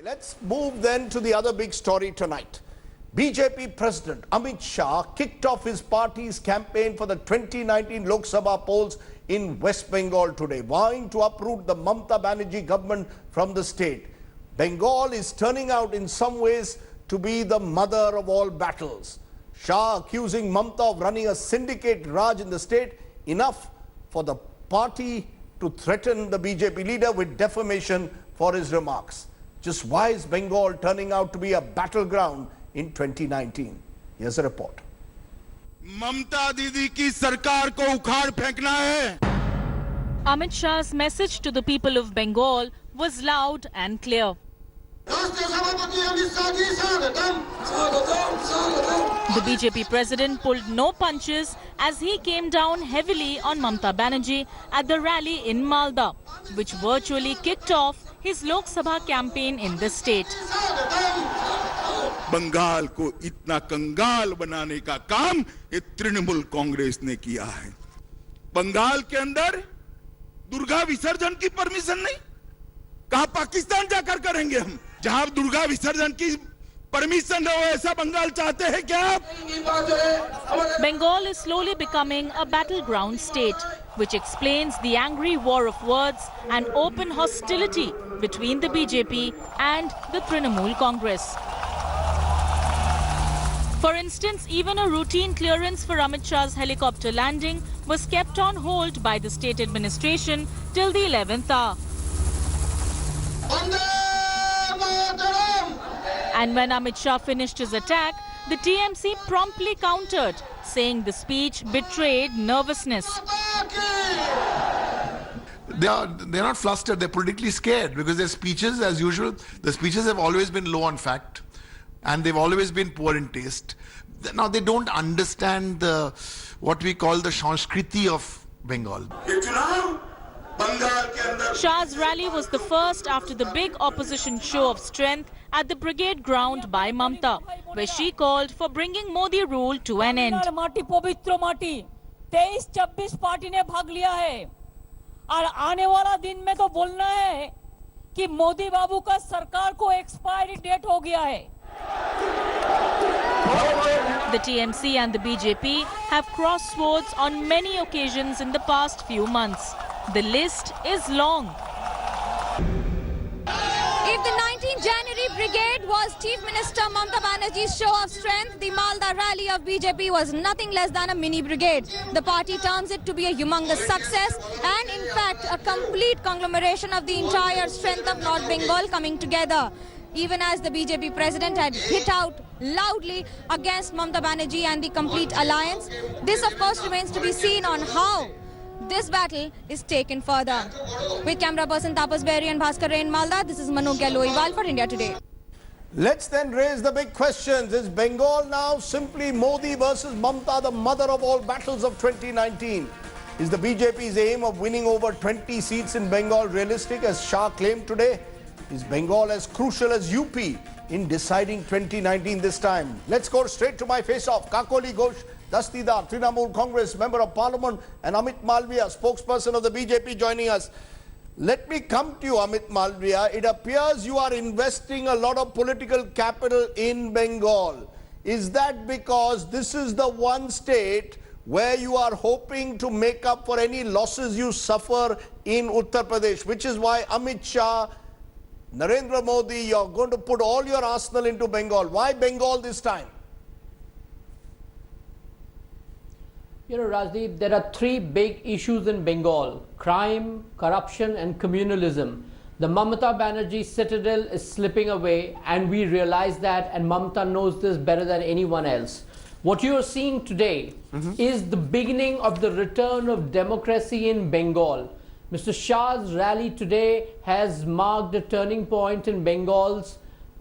Let's move then to the other big story tonight. BJP President Amit Shah kicked off his party's campaign for the 2019 Lok Sabha polls in West Bengal today, vowing to uproot the Mamata Banerjee government from the state. Bengal is turning out in some ways to be the mother of all battles. Shah accusing Mamata of running a syndicate Raj in the state, enough for the party to threaten the BJP leader with defamation for his remarks. Just why is Bengal turning out to be a battleground in 2019? Here's a report. ममता दीदी की सरकार को उखाड़ फेंकना है. Amit Shah's message to the people of Bengal was loud and clear. The BJP president pulled no punches as he came down heavily on Mamata Banerjee at the rally in Malda, which virtually kicked off his Lok Sabha campaign in the state. Bengal को इतना कंगाल बनाने का काम ये तृणमूल कांग्रेस ने किया है. बंगाल के अंदर दुर्गा विसर्जन की परमिशन नहीं. कहा पाकिस्तान जाकर करेंगे हम. जहां दुर्गा विसर्जन की परमिशन हो ऐसा बंगाल चाहते हैं क्या आप? Bengal is slowly becoming a battleground state, which explains the angry war of words and open hostility between the BJP and the Trinamool Congress. For instance, even a routine clearance for Amit Shah's helicopter landing was kept on hold by the state administration till the 11th hour. And when Amit Shah finished his attack, the TMC promptly countered, saying the speech betrayed nervousness. They're not flustered, they're politically scared because their speeches, as usual, the speeches have always been low on fact and they've always been poor in taste. Now they don't understand what we call the Sanskriti of Bengal. Shah's rally was the first after the big opposition show of strength at the brigade ground by Mamata, where she called for bringing Modi rule to an end. माटी पवित्र माटी 23-26 party ने भाग लिया है और आने वाला दिन में तो बोलना है कि मोदी बाबू का सरकार को एक्सपायरी डेट हो गया है. The TMC and the BJP have crossed swords on many occasions in the past few months. The list is long. If the 19th January brigade was Chief Minister Mamata Banerjee's show of strength, the Malda rally of BJP was nothing less than a mini brigade. The party terms it to be a humongous success and in fact a complete conglomeration of the entire strength of North Bengal coming together. Even as the BJP president had hit out loudly against Mamata Banerjee and the complete alliance, this of course remains to be seen on how this battle is taken further. With camera person Tapas Berry and Bhaskar Ray in Malda, this is Manogya Loiwal for India Today. Let's then raise the big questions. Is Bengal now simply Modi versus Mamata, the mother of all battles of 2019? Is the BJP's aim of winning over 20 seats in Bengal realistic, as Shah claimed today? Is Bengal as crucial as UP in deciding 2019 this time? Let's go straight to my face-off. Kakoli Ghosh, Dastidar, Trinamool Congress Member of Parliament, and Amit Malviya, spokesperson of the BJP, joining us. Let me come to you, Amit Malviya. It appears you are investing a lot of political capital in Bengal. Is that because this is the one state where you are hoping to make up for any losses you suffer in Uttar Pradesh, which is why Amit Shah, Narendra Modi, you're going to put all your arsenal into Bengal? Why Bengal this time? You know, Rajdeep, there are three big issues in Bengal: crime, corruption and communalism. The Mamata Banerjee citadel is slipping away and we realize that, and Mamata knows this better than anyone else. What you are seeing today is the beginning of the return of democracy in Bengal. Mr. Shah's rally today has marked a turning point in Bengal's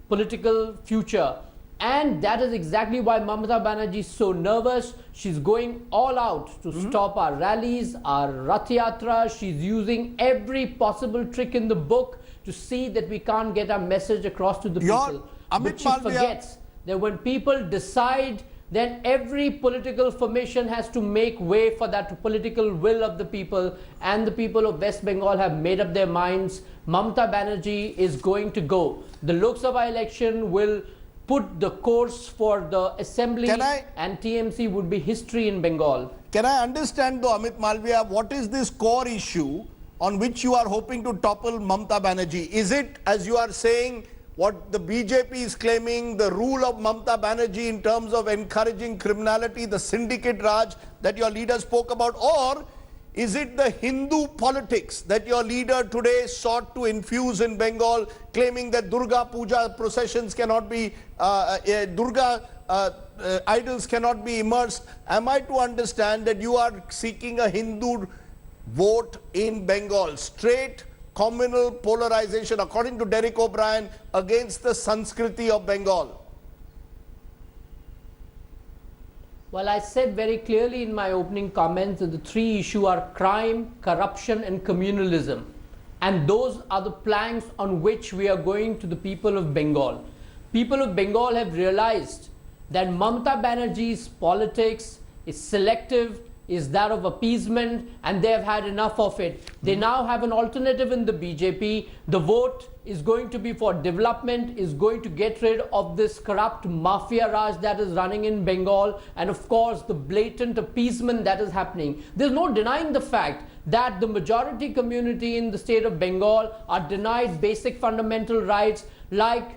political future. And that is exactly why Mamata Banerjee is so nervous. She's going all out to stop our rallies, our Rath Yatra. She's using every possible trick in the book to see that we can't get our message across to the people. But she forgets that when people decide then every political formation has to make way for that political will of the people, and the people of West Bengal have made up their minds. Mamata Banerjee is going to go. The Lok Sabha election will put the course for the assembly, and TMC would be history in Bengal. Can I understand though, Amit Malviya, what is this core issue on which you are hoping to topple Mamata Banerjee? Is it, as you are saying, what the BJP is claiming, the rule of Mamata Banerjee in terms of encouraging criminality, the syndicate Raj that your leader spoke about, or is it the Hindu politics that your leader today sought to infuse in Bengal, claiming that Durga Puja processions cannot be, idols cannot be immersed? Am I to understand that you are seeking a Hindu vote in Bengal, straight communal polarization, according to Derek O'Brien, against the Sanskriti of Bengal? Well, I said very clearly in my opening comments that the three issues are crime, corruption and communalism. And those are the planks on which we are going to the people of Bengal. People of Bengal have realized that Mamata Banerjee's politics is selective, is that of appeasement, and they have had enough of it. They now have an alternative in the BJP. The vote is going to be for development, is going to get rid of this corrupt mafia Raj that is running in Bengal, and of course the blatant appeasement that is happening. There's no denying the fact that the majority community in the state of Bengal are denied basic fundamental rights like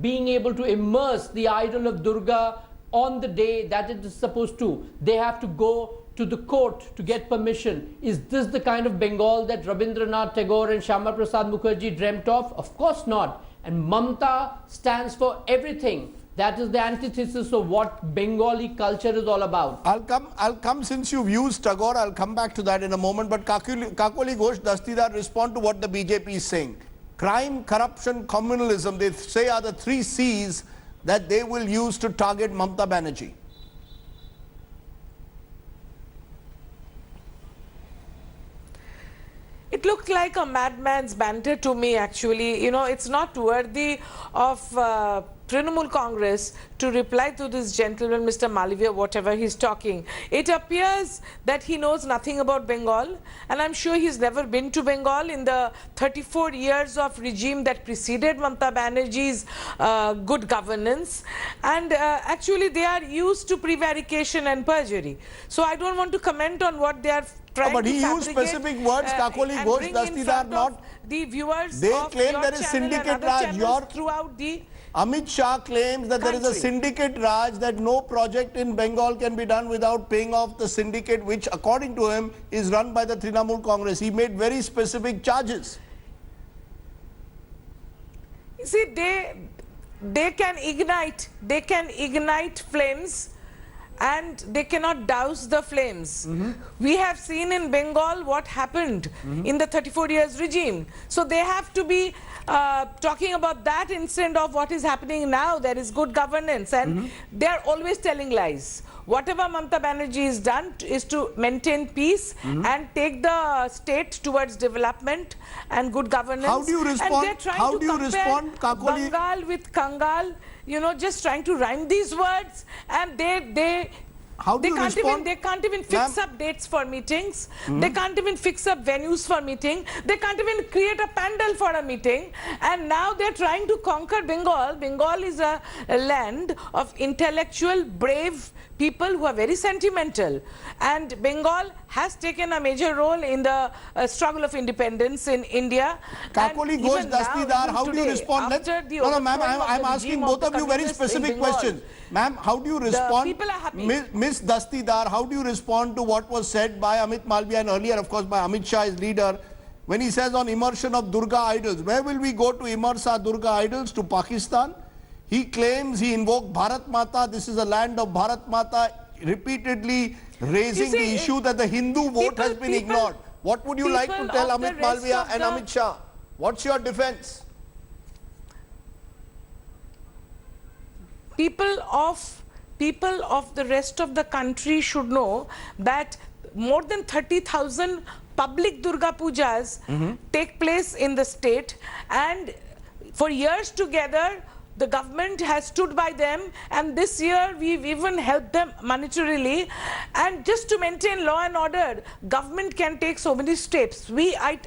being able to immerse the idol of Durga on the day that it is supposed to. They have to go to the court to get permission. Is this the kind of Bengal that Rabindranath Tagore and Shyama Prasad Mukherjee dreamt of? Of course not. And Mamata stands for everything. That is the antithesis of what Bengali culture is all about. I'll come since you've used Tagore, I'll come back to that in a moment. But Kakoli Ghosh Dastidar, respond to what the BJP is saying. Crime, corruption, communalism, they say are the three C's that they will use to target Mamata Banerjee. It looked like a madman's banter to me, actually. You know, it's not worthy of Trinamool Congress to reply to this gentleman, Mr. Malviya, whatever he's talking. It appears that he knows nothing about Bengal, and I'm sure he's never been to Bengal in the 34 years of regime that preceded Mamata Banerjee's good governance. And actually, they are used to prevarication and perjury. So I don't want to comment on what they are trying but he to used specific words, Kakoli Ghosh Dastidar, not. The viewers they of claim your there is channel syndicate and Raj. other channels throughout the Amit Shah claims that there is a syndicate Raj, that no project in Bengal can be done without paying off the syndicate, which according to him is run by the Trinamool Congress. He made very specific charges. You see, they can ignite flames, and they cannot douse the flames. We have seen in Bengal what happened in the 34 years regime. So they have to be talking about that instead of what is happening now. There is good governance, and they are always telling lies. Whatever Mamata Banerjee has done is to maintain peace and take the state towards development and good governance. How do you respond? And they're trying to compare Kakoli? Bengal with Kangal, you know, just trying to rhyme these words, and they can't even fix up dates for meetings. They can't even fix up venues for meeting. They can't even create a pandal for a meeting. And now they're trying to conquer Bengal. Bengal is a land of intellectual, brave people who are very sentimental. And Bengal has taken a major role in the struggle of independence in India. Kakoli Ghosh Dastidar, how do you respond? No, ma'am, I'm asking both of you very specific questions. Ma'am, how do you respond? People are happy. Ms. Dastidar, how do you respond to what was said by Amit Malviya and earlier, of course, by Amit Shah, his leader, when he says on immersion of Durga idols? Where will we go to immerse our Durga idols? To Pakistan? He claims, he invoked Bharat Mata. This is a land of Bharat Mata, repeatedly raising the issue that the Hindu vote has been ignored. What would you like to tell Amit Malviya and Amit Shah? What's your defense? People of the rest of the country should know that more than 30,000 public Durga Pujas take place in the state, and for years together the government has stood by them, and this year we've even helped them monetarily. And just to maintain law and order, government can take so many steps.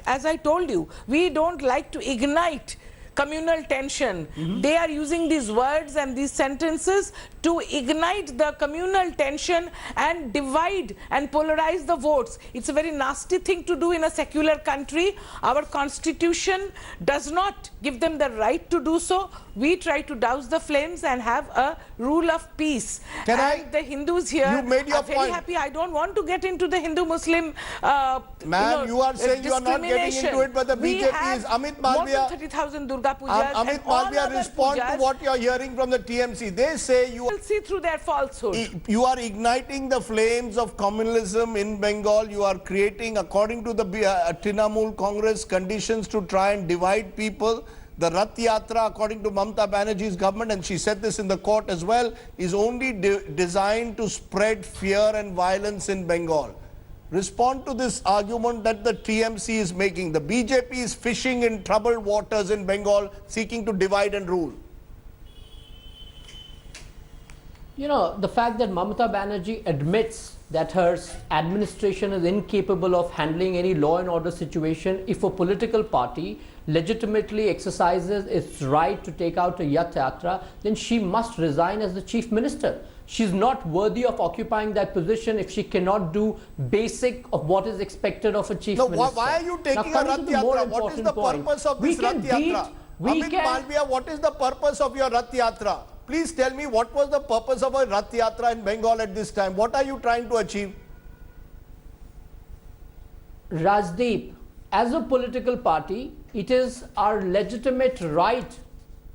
As I told you, we don't like to ignite communal tension. They are using these words and these sentences to ignite the communal tension and divide and polarize the votes. It's a very nasty thing to do in a secular country. Our constitution does not give them the right to do so. We try to douse the flames and have a rule of peace. The Hindus here You made your are very point. happy. I don't want to get into the Hindu-Muslim Ma'am, you are saying you are not getting into it, but the We BJP have is Amit more than Malviya. 30,000 Durga Pujas Amit and all Malviya, other respond to pujas. what you are hearing from the TMC. They say you Will see through their falsehood. you are igniting the flames of communalism in Bengal. You are creating, according to the Trinamool Congress, conditions to try and divide people. The Rath Yatra, according to Mamata Banerjee's government, and she said this in the court as well, is only designed to spread fear and violence in Bengal. Respond to this argument that the TMC is making. The BJP is fishing in troubled waters in Bengal, seeking to divide and rule. You know, the fact that Mamata Banerjee admits that her administration is incapable of handling any law and order situation, if a political party legitimately exercises its right to take out a Rath Yatra, then she must resign as the chief minister. She's not worthy of occupying that position if she cannot do basic of what is expected of a chief No, minister. why are you taking Now, a Rath coming to the more Yatra? What is important the point, purpose of we this can Rath Yatra? beat- Amit Malviya, what is the purpose of your Rath Yatra? Please tell me, what was the purpose of a Rath Yatra in Bengal at this time? What are you trying to achieve? Rajdeep, as a political party, it is our legitimate right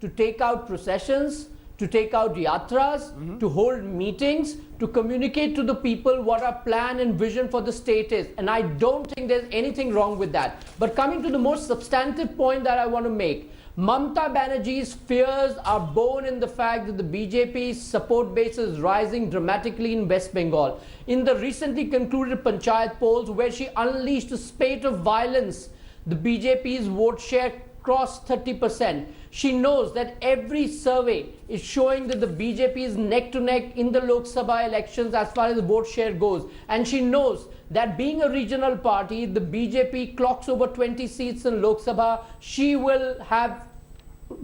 to take out processions, to take out yatras, to hold meetings, to communicate to the people what our plan and vision for the state is. And I don't think there's anything wrong with that. But coming to the most substantive point that I want to make, Mamata Banerjee's fears are born in the fact that the BJP's support base is rising dramatically in West Bengal. In the recently concluded Panchayat polls, where she unleashed a spate of violence, the BJP's vote share crossed 30%. She knows that every survey is showing that the BJP is neck to neck in the Lok Sabha elections as far as the vote share goes. And she knows that being a regional party, the BJP clocks over 20 seats in Lok Sabha. She will have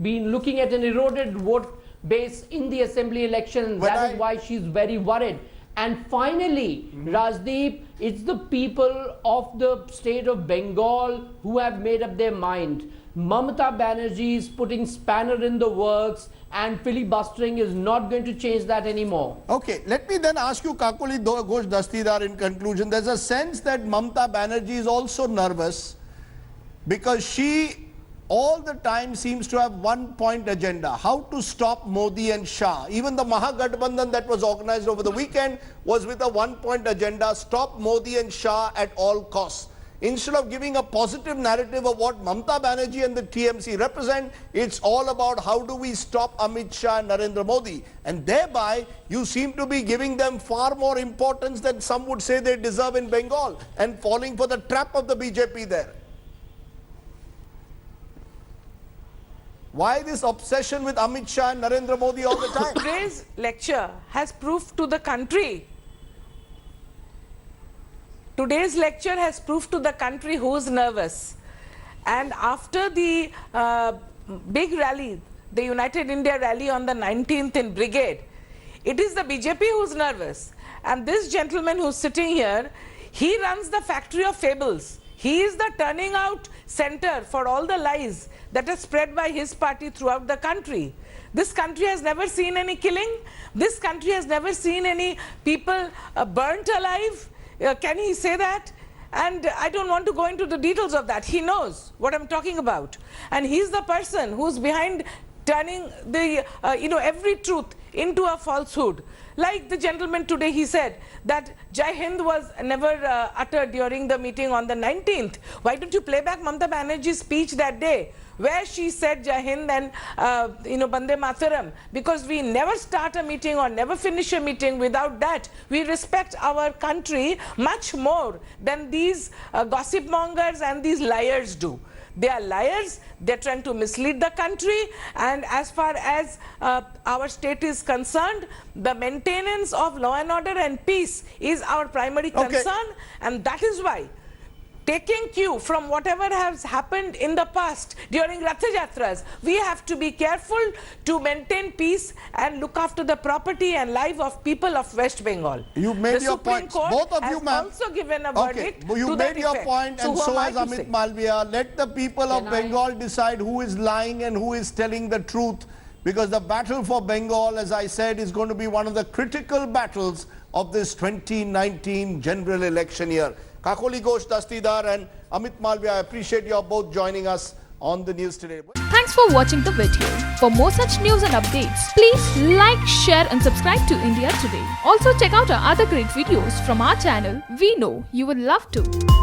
been looking at an eroded vote base in the assembly election. That is why she's very worried. And finally, Rajdeep, it's the people of the state of Bengal who have made up their mind. Mamata Banerjee is putting spanner in the works, and filibustering is not going to change that anymore. Okay, let me then ask you, Kakuli Ghosh Dastidar, in conclusion, there's a sense that Mamata Banerjee is also nervous because she all the time seems to have one point agenda: how to stop Modi and Shah. Even the Mahagathbandhan that was organized over the weekend was with a one-point agenda: stop Modi and Shah at all costs. Instead of giving a positive narrative of what Mamata Banerjee and the TMC represent, it's all about how do we stop Amit Shah and Narendra Modi. And thereby, you seem to be giving them far more importance than some would say they deserve in Bengal, and falling for the trap of the BJP there. Why this obsession with Amit Shah and Narendra Modi all the time? Today's lecture has proved to the country. Today's lecture has proved to the country who is nervous. And after the big rally, the United India rally on the 19th in Brigade, it is the BJP who's nervous. And this gentleman who's sitting here, he runs the factory of fables. He is the turning out center for all the lies that are spread by his party throughout the country. This country has never seen any killing. This country has never seen any people burnt alive. Can he say that? And I don't want to go into the details of that. He knows what I'm talking about. And he's the person who's behind turning the, every truth into a falsehood. Like the gentleman today, he said that Jai Hind was never uttered during the meeting on the 19th. Why don't you play back Mamata Banerjee's speech that day, where she said Jai Hind and Bande Mataram, because we never start a meeting or never finish a meeting without that. We respect our country much more than these gossip mongers and these liars do. They are liars. They're trying to mislead the country. And as far as our state is concerned, the maintenance of law and order and peace is our primary concern. And that is why, taking cue from whatever has happened in the past during Rath Yatras, we have to be careful to maintain peace and look after the property and life of people of West Bengal. You made the your Supreme point. Court Both of you, has ma'am. also given a verdict. You to made that your effect. point, and who so am has I to Amit say? Malviya. Let the people of Bengal decide who is lying and who is telling the truth, because the battle for Bengal, as I said, is going to be one of the critical battles of this 2019 general election year. Kakoli Ghosh Dastidar and Amit Malviya, I appreciate you both joining us on the news today. Thanks for watching the video. For more such news and updates, please like, share and subscribe to India Today. Also check out our other great videos from our channel. We know you would love to.